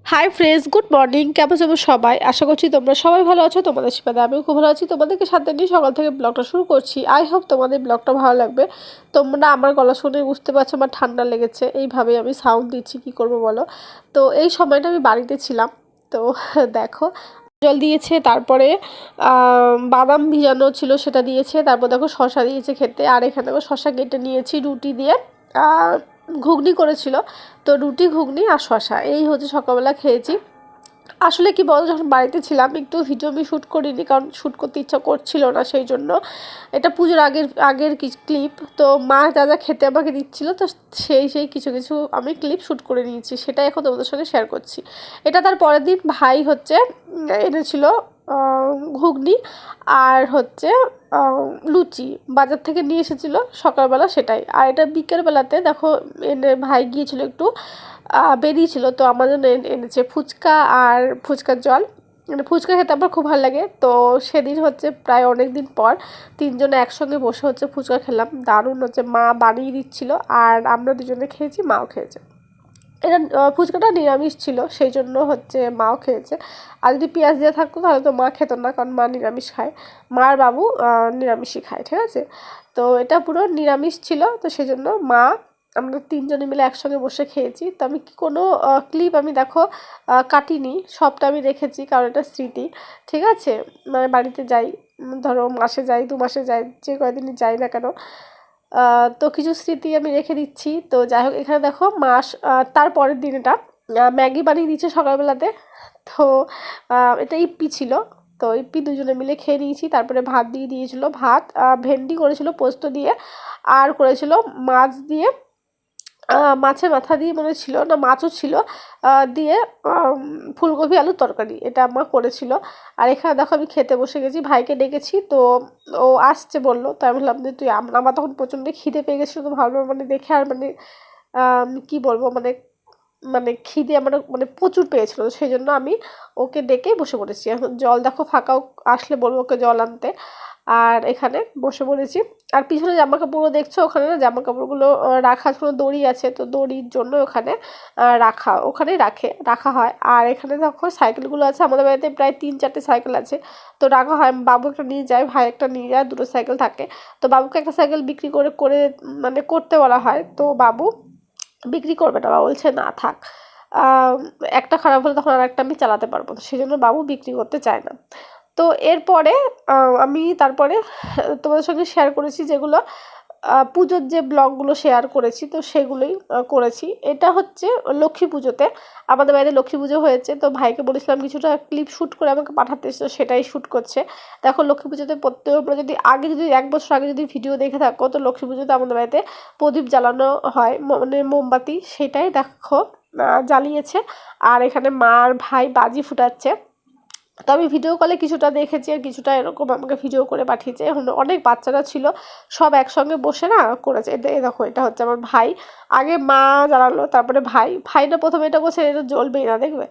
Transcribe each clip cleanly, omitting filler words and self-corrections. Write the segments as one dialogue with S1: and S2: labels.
S1: Hi friends, good morning. কেমন আছো সবাই? আশা করছি তোমরা সবাই ভালো আছো। তোমাদের সাথে আমিও খুব ভালো আছি। তোমাদেরকে সাথে নিয়ে সকাল থেকে ব্লগটা শুরু করছি। আই হোপ তোমাদের ব্লগটা ভালো লাগবে। তোমরা আমার গলা শুনে বুঝতে পারছো আমার ঠান্ডা লেগেছে, এইভাবেই আমি সাউন্ড দিচ্ছি, কি করবো বলো। তো এই সময়টা আমি বাড়িতে ছিলাম। তো দেখো, জল দিয়েছে, তারপরে বাদাম ভিজানো ছিল সেটা দিয়েছে, তারপর দেখো শশা দিয়েছে খেতে। আর এখানে দেখো শশা কেটে নিয়েছি রুটি দিয়ে। ঘুগনি করেছিল, তো রুটি ঘুগনি আর শশা এই হচ্ছে সকালবেলা খেয়েছি। আসলে কি বলো, যখন বাড়িতে ছিলাম একটু ভিডিও আমি শ্যুট করিনি, কারণ শ্যুট করতে ইচ্ছা করছিল না, সেই জন্য। এটা পুজোর আগের ক্লিপ। তো মা যা যা খেতে আমাকে দিচ্ছিলো, তো সেই কিছু কিছু আমি ক্লিপ শ্যুট করে নিয়েছি, সেটাই এখন তোমাদের সঙ্গে শেয়ার করছি। এটা তার পরের দিন ভাই হচ্ছে এনেছিল ঘুগনি আর হচ্ছে লুচি বাজার থেকে নিয়ে এসেছিলো সকালবেলা, সেটাই। আর এটা বিকেলবেলাতে দেখো এনে ভাই গিয়েছিল একটু বেরিয়েছিল, তো আমার জন্য এনেছে ফুচকা আর ফুচকার জল। মানে ফুচকা খেতে আমার খুব ভালো লাগে। তো সেদিন হচ্ছে প্রায় অনেক দিন পর তিনজনে একসঙ্গে বসে হচ্ছে ফুচকা খেলাম। দারুণ হচ্ছে, মা বানিয়ে দিচ্ছিল আর আমরা দুজনে খেয়েছি, মাও খেয়েছে। এটা ফুচকাটা নিরামিষ ছিল, সেই জন্য হচ্ছে মাও খেয়েছে। আর যদি পেঁয়াজ দিয়ে থাকতো তাহলে তো মা খেত না, কারণ মা নিরামিষ খায়। মা আর বাবু নিরামিষই খায়, ঠিক আছে। তো এটা পুরো নিরামিষ ছিল, তো সেই জন্য মা আমরা তিনজনে মিলে একসঙ্গে বসে খেয়েছি। তো আমি কোনো ক্লিপ আমি দেখো কাটিনি, সবটা আমি রেখেছি, কারণ এটা স্মৃতি, ঠিক আছে। মানে বাড়িতে যাই, ধরো মাসে যাই, 2 মাসে যাই, যে কয়দিনই যাই না কেন, তো কিছু স্মৃতি আমি রেখে দিচ্ছি। তো যাই হোক, এখানে দেখো মাস তারপরের দিন এটা ম্যাগি বানিয়ে দিচ্ছে সকালবেলাতে। তো এটা ইপ্পি ছিল, তো ইপ্পি দুজনে মিলে খেয়ে নিয়েছি। তারপরে ভাত দিয়ে দিয়েছিল, ভাত ভেন্ডি করেছিল পোস্ত দিয়ে, আর করেছিল মাছ দিয়ে, মাছের মাথা দিয়ে মনে ছিল না, মাছও ছিল দিয়ে ফুলকপি আলুর তরকারি, এটা মা করেছিল। আর এখানে দেখো আমি খেতে বসে গেছি, ভাইকে ডেকেছি, তো ও আসছে বললো। তো আমি বললাম যে তুই আমার তখন প্রচণ্ড খিদে পেয়ে গেছিলো, তো ভালো মানে দেখে আর মানে কি বলবো, মানে মানে খিদে আমার মানে প্রচুর পেয়েছিল, তো সেই জন্য আমি ওকে ডেকেই বসে পড়েছি। এখন জল দেখো ফাঁকাও, আসলে বলবো ওকে জল আনতে। আর এখানে বসে পড়েছি। আর পিছনে জামা কাপড়ও দেখছো, ওখানে না জামা কাপড়গুলো রাখার জন্য দড়ি আছে, তো দড়ির জন্য ওখানে ওখানেই রাখা হয়। আর এখানে দেখো সাইকেলগুলো আছে, আমাদের বাড়িতে প্রায় 3-4টে সাইকেল আছে, তো রাখা হয়। বাবু একটা নিয়ে যায়, ভাই একটা নিয়ে যায়, 2টো সাইকেল থাকে। তো বাবুকে একটা সাইকেল বিক্রি করে করে মানে করতে বলা হয়, তো বাবু বিক্রি করবে না, বাবা বলছে না থাক, একটা খারাপ হলে তখন আর একটা আমি চালাতে পারবো, তো সেই জন্য বাবু বিক্রি করতে চায় না। তো এরপরে আমি তারপরে তোমাদের সঙ্গে শেয়ার করেছি যেগুলো পুজোর যে ব্লগগুলো শেয়ার করেছি, তো সেগুলোই করেছি। এটা হচ্ছে লক্ষ্মী পুজোতে, আমাদের বাড়িতে লক্ষ্মী পুজো হয়েছে, তো ভাইকে বলেছিলাম কিছুটা ক্লিপ শ্যুট করে আমাকে পাঠাতে, তো সেটাই শ্যুট করছে। দেখো লক্ষ্মী পুজোতে তোমরা যদি আগে, যদি 1 বছর আগে যদি ভিডিও দেখে থাকো, তো লক্ষ্মী পুজোতে আমাদের বাড়িতে প্রদীপ জ্বালানো হয়, মানে মোমবাতি, সেটাই দেখো জ্বালিয়েছে। আর এখানে মা আর ভাই বাজি ফুটাচ্ছে। তো আমি ভিডিও কলে কিছুটা দেখেছি, আর কিছুটা এরকম আমাকে ভিডিও করে পাঠিয়েছে। এখন অনেক বাচ্চারা ছিল, সব একসঙ্গে বসে না করেছে। এই দেখো, এটা হচ্ছে আমার ভাই, আগে মা জ্বালালো, তারপরে ভাই না প্রথমে এটা করছে, এটা জ্বলবেই না, দেখবে।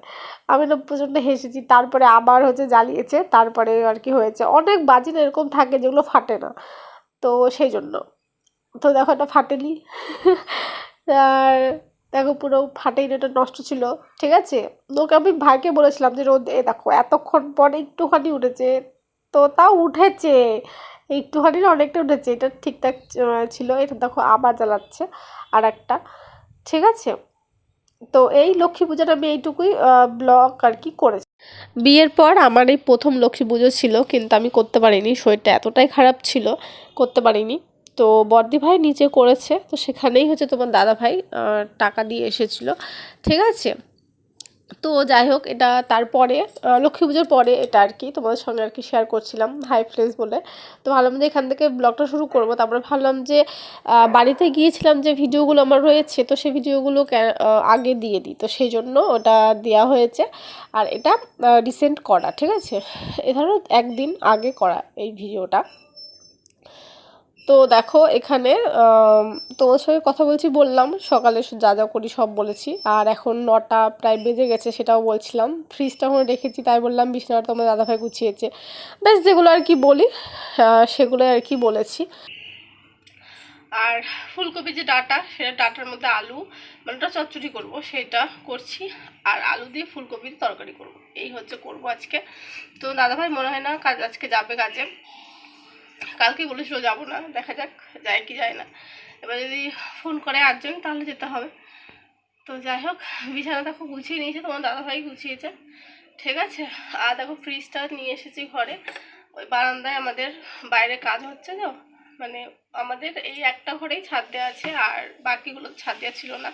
S1: আমি না প্রচণ্ড হেসেছি। তারপরে আবার হচ্ছে জ্বালিয়েছে, তারপরে আর কি হয়েছে, অনেক বাজি না এরকম থাকে যেগুলো ফাটে না, তো সেই জন্য। তো দেখো এটা ফাটেনি। আর দেখো পুরো ফাটেনি, এটা নষ্ট ছিল, ঠিক আছে। ওকে আমি ভাইকে বলেছিলাম যে রোদ, দেখো এতক্ষণ পরে একটুখানি উঠেছে, তো তাও উঠেছে একটুখানি না, অনেকটা উঠেছে, এটা ঠিকঠাক ছিল। এটা দেখো আবার জ্বালাচ্ছে আর একটা, ঠিক আছে। তো এই লক্ষ্মী পূজাটা আমি এইটুকুই ব্লগ আর কি করেছি। বিয়ের পর আমার এই প্রথম লক্ষ্মী পুজো ছিল, কিন্তু আমি করতে পারিনি, শরীরটা এতটাই খারাপ ছিল, করতে পারিনি। তো বড়দি ভাই নিচে করেছে, তো সেখানেই হচ্ছে তোমার দাদা ভাই টাকা দিয়ে এসেছিলো, ঠিক আছে। তো যাই হোক, এটা তারপরে লক্ষ্মী পুজোর পরে এটা আর কি তোমাদের সঙ্গে আর কি শেয়ার করছিলাম, হাই ফ্রেন্ডস বলে। তো ভাবলাম যে এখান থেকে ব্লগটা শুরু করব। তারপরে ভাবলাম যে বাড়িতে গিয়েছিলাম যে ভিডিওগুলো আমার রয়েছে, তো সেই ভিডিওগুলো আগে দিয়ে দিই, তো সেই জন্য ওটা দেওয়া হয়েছে। আর এটা রিসেন্ট করা, ঠিক আছে, এ ধরো 1 দিন আগে করা এই ভিডিওটা। তো দেখো এখানে তোমার সঙ্গে কথা বলছি, বললাম সকালে যা যা করি সব বলেছি। আর এখন 9টা প্রায় বেজে গেছে, সেটাও বলছিলাম। ফ্রিজটা ওখানে রেখেছি, তাই বললাম বিছানাটা তোমার দাদাভাই গুছিয়েছে, বেশ যেগুলো আর কি বলি সেগুলো আর কি বলেছি। আর ফুলকপি যে ডাটা, সেটা ডাটার মধ্যে আলু, মানে ওটা চচ্চড়ি করবো, সেটা করছি। আর আলু দিয়ে ফুলকপির তরকারি করব, এই হচ্ছে করব আজকে। তো দাদাভাই মনে হয় না আজকে যাবে কাজে, কালকে বলেছিল যাবো না, দেখা যাক যায় কি যায় না। এবার যদি ফোন করে আর্জেন্ট তাহলে যেতে হবে। তো যাই হোক, বিছানা দেখো গুছিয়ে নিয়েছে, তোমার দাদাভাই গুছিয়েছে, ঠিক আছে। আর দেখো ফ্রিজটা নিয়ে এসেছি ঘরে, ওই বারান্দায় আমাদের বাইরে কাজ হচ্ছে তো, মানে আমাদের এই একটা ঘরেই ছাদ দেওয়া আছে, আর বাকিগুলো ছাদ দেওয়া ছিল না,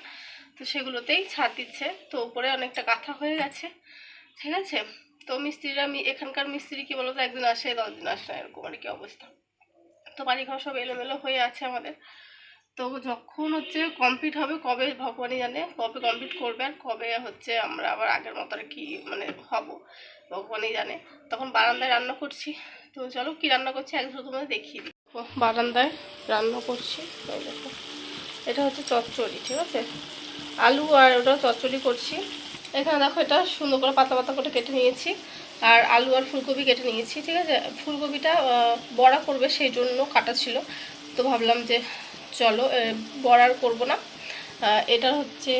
S1: তো সেগুলোতেই ছাদ দিচ্ছে। তো উপরে অনেকটা কাঁথা হয়ে গেছে, ঠিক আছে। তো মিস্ত্রিরা, এখানকার মিস্ত্রি কি বলতো, একদিন আসে 10 দিন আসে না, এরকম আর কি অবস্থা। তো বাড়িঘর সব এলোমেলো হয়ে আছে আমাদের। তো যখন হচ্ছে কমপ্লিট হবে, কবে ভগবানই জানে, কবে কমপ্লিট করবে আর কবে হচ্ছে আমরা আবার আগের মতো আর কি মানে হব, ভগবানই জানে। তখন বারান্দায় রান্না করছি। তো চলো কি রান্না করছি আগে তোমাদের দেখিয়ে দিই। বারান্দায় রান্না করছি, দেখো এটা হচ্ছে চচ্চড়ি, ঠিক আছে, আলু আর ওটা চচ্চড়ি করছি। এখানে দেখো এটা সুন্দর করে পাতা পাতা করে কেটে নিয়েছি, আর আলু আর ফুলকপি কেটে নিয়েছি, ঠিক আছে। ফুলকপিটা বড়া করবে সেই জন্য কাটা ছিল, তো ভাবলাম যে চলো বড়ার করব না, এটা হচ্ছে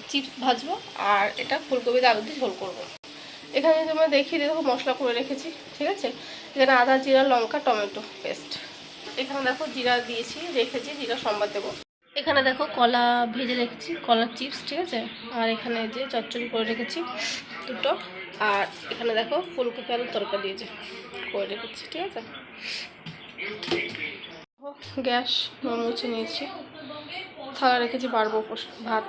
S1: চিপস ভাজবো, আর এটা ফুলকপিতে আলু দিয়ে ঝোল করবো। এখানে তোমরা দেখিয়ে দিয়ে দেখো মশলা করে রেখেছি, ঠিক আছে। এখানে আদা, জিরা, লঙ্কা, টমেটো পেস্ট। এখানে দেখো জিরা দিয়েছি, রেখেছি, জিরা সম্বাদ দেবো। এখানে দেখো কলা ভেজে রেখেছি, কলার চিপস, ঠিক আছে। আর এখানে যে চচ্চড়ি করে রেখেছি দুটো, আর এখানে দেখো ফুলকপি আলুর তরকারি দিয়েছে করে রেখেছি, ঠিক আছে। গ্যাস মুছে নিয়েছি, থালা রেখেছি, বাড়বো ভাত।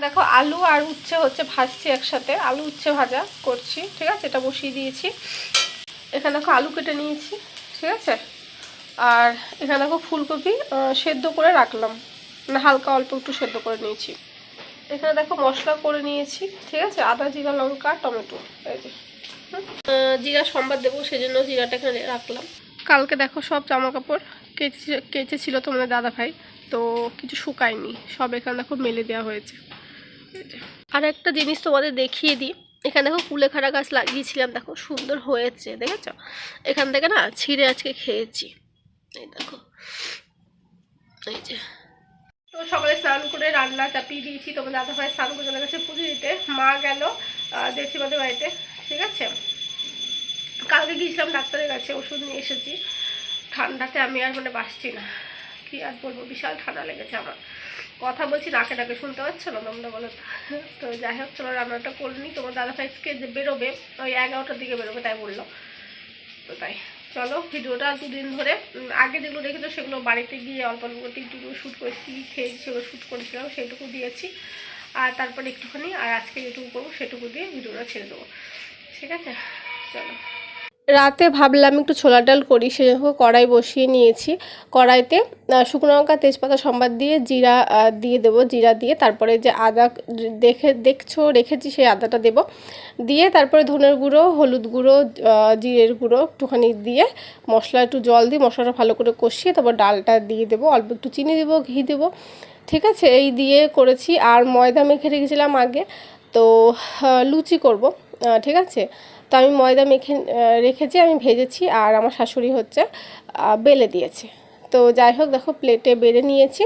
S1: দেখো আলু আর উচ্ছে হচ্ছে ভাজছি একসাথে, আলু উচ্ছে ভাজা করছি, ঠিক আছে, এটা বসিয়ে দিয়েছি। এখানে দেখো আলু কেটে নিয়েছি, ঠিক আছে। আর এখানে দেখো ফুলকপি সেদ্ধ করে রাখলাম, মানে হালকা অল্প একটু সেদ্ধ করে নিয়েছি। এখানে দেখো মশলা করে নিয়েছি, ঠিক আছে, আদা, জিরা, লঙ্কা, টমেটো, এই যে জিরা সম্বাদ দেবো সেজন্য জিরাটা এখানে রাখলাম। কালকে দেখো সব জামা কাপড় কেচেছিল তোমাদের দাদা ভাই, তো কিছু শুকায়নি, সব এখানে দেখো মেলে দেওয়া হয়েছে। আর একটা জিনিস তোমাদের দেখিয়ে দিই, এখানে দেখো কুলেখাড়া গাছ লাগিয়েছিলাম, দেখো সুন্দর হয়েছে, দেখেছো। এখান থেকে না ছিঁড়ে আজকে খেয়েছি, এই দেখো, এই যে। তো সকালে স্নান করে রান্না চাপিয়ে দিয়েছি, তোমার দাদা ভাই স্নান করে চলে গেছে পুজো দিতে, মা গেল জেঠিমাদের বাড়িতে, ঠিক আছে। কালকে গিয়েছিলাম ডাক্তারের কাছে, ওষুধ নিয়ে এসেছি। ঠান্ডাতে আমি আর মানে বাসছি না, কি আর বলবো, বিশাল ঠান্ডা লেগেছে আমার। কথা বলছি নাকে ডাকে, শুনতে পাচ্ছ না তোমরা বলো? তো যাই হোক চলো রান্নাটা করে নিই। তোমার দাদা ভাইকে যে বেরোবে ওই 11টার দিকে বেরোবে, তাই বললো। তো তাই চলো, ভিডিওটা 2 দিন ধরে আগে যেগুলো দেখেছো সেগুলো বাড়িতে গিয়ে অল্প অল্প করে একটু শ্যুট করেছি, খেয়েছি, সেগুলো শ্যুট করেছিলাম, সেটুকু দিয়েছি। আর তারপরে একটুখানি আর আজকে যেটুকু করবো সেটুকু দিয়ে ভিডিওটা ছেড়ে দেবো, ঠিক আছে। চলো, রাতে ভাবলাম একটু ছোলার ডাল করি, সেজন্য কড়াই বসিয়ে নিয়েছি। কড়াইতে শুকনো লঙ্কা, তেজপাতা সম্বাদ দিয়ে জিরা দিয়ে দেবো, জিরা দিয়ে তারপরে যে আদা দেখছো রেখেছি সেই আদাটা দেব, দিয়ে তারপরে ধনের গুঁড়ো, হলুদ গুঁড়ো, জিরের গুঁড়ো একটুখানি দিয়ে মশলা, একটু জল দিয়ে মশলাটা ভালো করে কষিয়ে তারপর ডালটা দিয়ে দেবো, অল্প একটু চিনি দেবো, ঘি দেবো, ঠিক আছে। এই দিয়ে করেছি। আর ময়দা মেখে রেখেছিলাম আগে, তো লুচি করব, ঠিক আছে। তো আমি ময়দা মেখে রেখেছি, আমি ভেজেছি, আর আমার শাশুড়ি হচ্ছে বেলে দিয়েছে। তো যাই হোক দেখো প্লেটে বেড়ে নিয়েছি।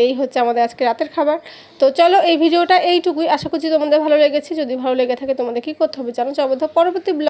S1: এই হচ্ছে আমাদের আজকে রাতের খাবার। তো চলো এই ভিডিওটা এইটুকুই, আশা করছি তোমাদের ভালো লেগেছে। যদি ভালো লেগে থাকে তোমাদের কী করতে হবে জানো, পরবর্তী ব্লগ